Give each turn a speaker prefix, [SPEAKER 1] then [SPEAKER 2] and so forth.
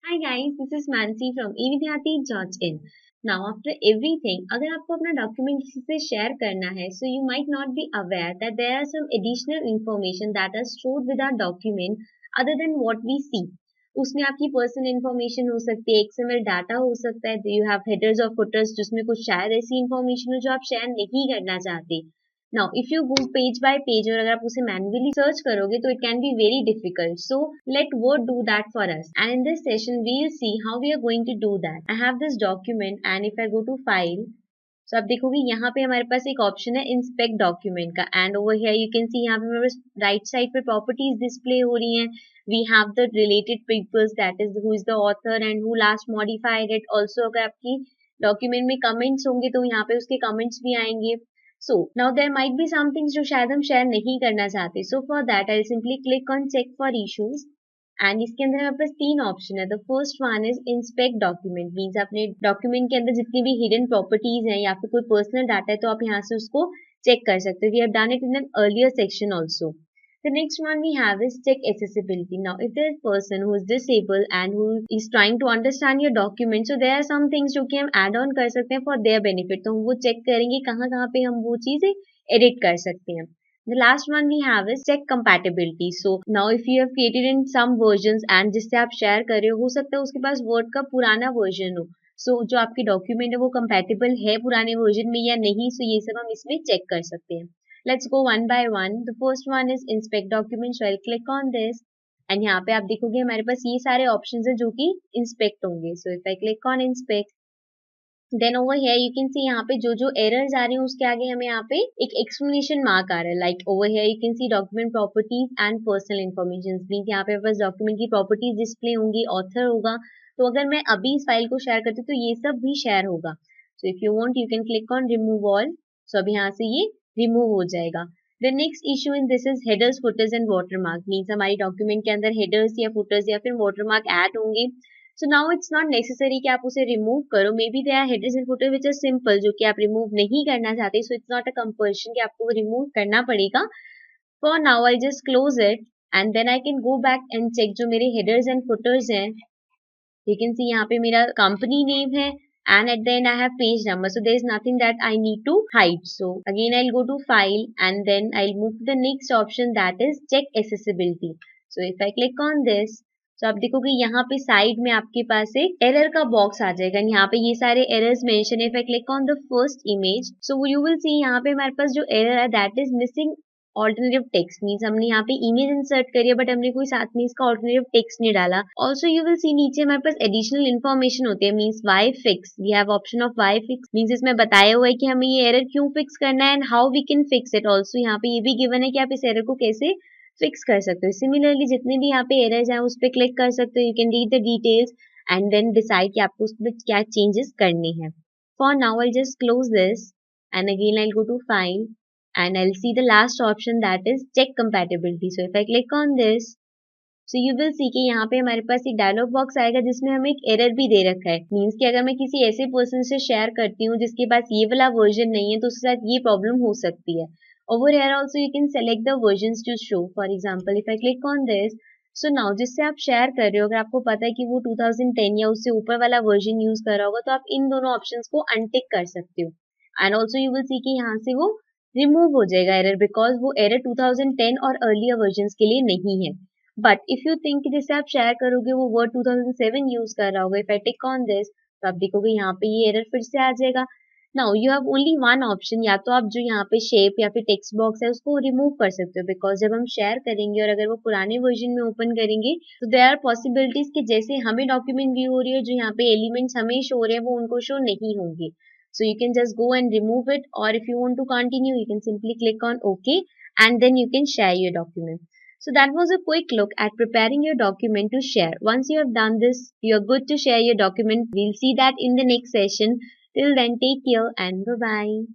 [SPEAKER 1] Hi guys, this is Mansi from evidyati.in. Now after everything, अगर आपको अपना document किसी से शेयर करना है, so you might not be aware that there are some additional information that are stored with our document other than what we see. उसमें आपकी personal information हो सकती है, XML डाटा हो सकता है, you have headers और footers जिसमें कुछ शायद ऐसी इन्फॉर्मेशन हो जो आप शेयर नहीं करना चाहते. Now, if you go page by page और अगर आप उसे manually search करोगे तो it can be very difficult. So, let Word do that for us. And in this session, we will see how we are going to do that. I have this document and if I go to File, so आप देखोगे यहाँ पे हमारे पास एक option है inspect document का and over here you can see यहाँ पे हमारे पास राइट साइड पे प्रॉपर्टीज डिस्प्ले हो रही हैं. We have the related peoples that is who is the author and who last modified it. Also अगर आपकी डॉक्यूमेंट में कमेंट्स होंगे तो यहाँ पे उसके कमेंट्स भी आएंगे. So now there might be some things जो शायद हम शेयर नहीं करना चाहते. So for that I'll simply click on check for issues and इसके अंदर हमारे पास तीन ऑप्शन है. The first one is inspect document. Means अपने डॉक्यूमेंट के अंदर जितनी भी हिडन प्रॉपर्टीज हैं या फिर कोई पर्सनल डाटा है तो आप यहाँ से उसको चेक कर सकते हो. We have done it in an earlier section also. The next one we have is check accessibility. Now, if there is a person who is disabled and who is trying to understand your document, so there are some things जो कि हम add on कर सकते हैं for their benefit. तो हम वो check करेंगे कहाँ कहाँ पे हम वो चीजें edit कर सकते हैं. The last one we have is check compatibility. So now if you have created in some versions and जिससे आप share कर रहे हो सकता है उसके पास Word का पुराना version हो. So जो आपकी document है वो compatible है पुराने version में या नहीं. So ये सब हम इसमें check कर सकते हैं. Let's go one by one. The first one is inspect documents. So I'll click on this. And यहाँ पे आप देखोगे हमारे पास ये सारे options हैं जो कि inspect होंगे. So if I click on inspect, then over here you can see यहाँ पे जो errors आ रही हैं उसके आगे हमें यहाँ पे एक explanation mark आ रहा है. Like over here you can see document properties and personal information. Means यहाँ पे बस document की properties display होंगी, author होगा. तो अगर मैं अभी इस फाइल को शेयर करती हूँ तो ये सब भी शेयर होगा. So if you want you can click on remove all. So अब यहाँ से ये रिमूव हो जाएगा. The next issue in this is headers, footers and watermark. Means हमारी डॉक्यूमेंट के अंदर headers या footers या फिर watermark ऐड होंगे. So now it's not necessary कि आप उसे रिमूव करो. Maybe there are headers and footers which are simple जो कि आप रिमूव नहीं करना चाहते. So it's not a compulsion कि आपको रिमूव करना पड़ेगा. For now I'll just close it and then I can go back and check जो मेरे headers and footers हैं. You can see यहाँ पे मेरा company name है. And at the end I have page number, so there is nothing that I need to hide. So again I'll go to file and then I'll move to the next option, that is check accessibility. So if I click on this, so आप देखोगे यहाँ पे side में आपके पास एक error का box आ जाएगा. यहाँ पे ये सारे एरर्स मेंशन है. If I click on the first image, so you will see यहाँ पे हमारे पास जो एरर है that is missing alternative text. Means हमने यहाँ पे इमेज इंसर्ट करी है बट हमने कोई साथ में इसका ऑल्टरनेटिव टेक्स्ट नहीं डाला. ऑल्सो यू विल सी नीचे हमारे पास एडिशनल इन्फॉर्मेशन होती है. Means why fix, we have option of why fix. Means इसमें बताया हुआ है कि हमें ये एरर क्यों फिक्स करना है and how we can fix it. Also यहाँ पे ये भी गिवन है कि आप इस एरर को कैसे फिक्स कर सकते हो. सिमिलरली जितने भी यहाँ पे एरर्स हैं उस पर क्लिक कर सकते हो. You can read the details and then decide कि आपको उसमें क्या चेंजेस करने हैं. For now I just close this and again I go to file and I'll see the last option, that is check compatibility. So if I click on this, so you will see कि यहाँ पे हमारे पास एक dialogue box आएगा जिसमें हमें एक error भी दे रखा है. मीन्स कि अगर मैं किसी ऐसे पर्सन से शेयर करती हूँ जिसके पास ये वाला वर्जन नहीं है तो उसके साथ ये प्रॉब्लम हो सकती है. Over here also you can select the versions to show. For example, if I click on this, so now जिससे आप शेयर कर रहे हो अगर आपको पता है कि वो 2010 या उससे ऊपर वाला वर्जन यूज कर रहा होगा तो आप इन दोनों ऑप्शंस को अनटिक कर सकते हो. And also you will see कि यहाँ से वो रिमूव हो जाएगा एरर, बिकॉज वो एरर 2010 और अर्लियर वर्जन के लिए नहीं है. बट इफ यू थिंक जिससे आप शेयर करोगे वो वर्ड 2007 यूज कर रहा होगा, if I tick on this तो आप देखोगे यहाँ पे ये एरर फिर से आ जाएगा. Now you have only one option, या तो आप जो यहाँ पे शेप या फिर टेक्स्ट बॉक्स है उसको रिमूव कर सकते हो. बिकॉज जब हम शेयर करेंगे और अगर वो पुराने वर्जन में ओपन करेंगे तो देयर आर पॉसिबिलिटीज कि जैसे हमें डॉक्यूमेंट व्यू हो रही है जो यहाँ पे एलिमेंट्स हमें शो हो रहे हैं वो उनको शो नहीं होंगे. So you can just go and remove it, or if you want to continue you can simply click on OK and then you can share your document. So that was a quick look at preparing your document to share. Once you have done this, you are good to share your document. We'll see that in the next session. Till then, take care and bye bye.